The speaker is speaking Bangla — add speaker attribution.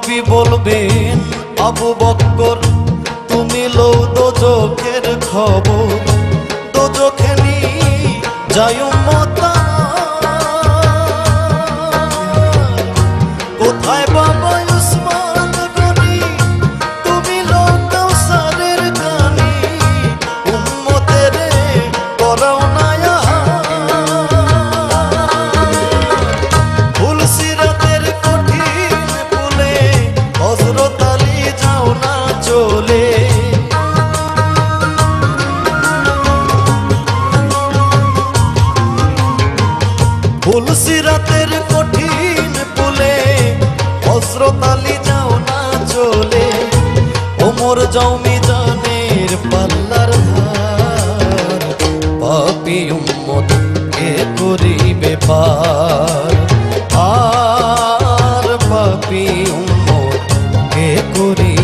Speaker 1: নবী বলবেন আবু বকর তুমি লও দোজখের খবর, দোজখে নি যায় উম্মত কোথায় বাবা উসমান গনি তুমি লও কাউসারের গানি, উম্মতের করাও না ফুল সিরাতের কঠিন পুলে হযরত আলী যাও না চলে। ফুল সিরাতের কঠিন পুলে হযরত আলী যাও না চলে, ওমর যাও মিজানের পাল্লার ধার, পাপী উম্মত কে করিবে পার, আর পাপী উম্মত কে করিবে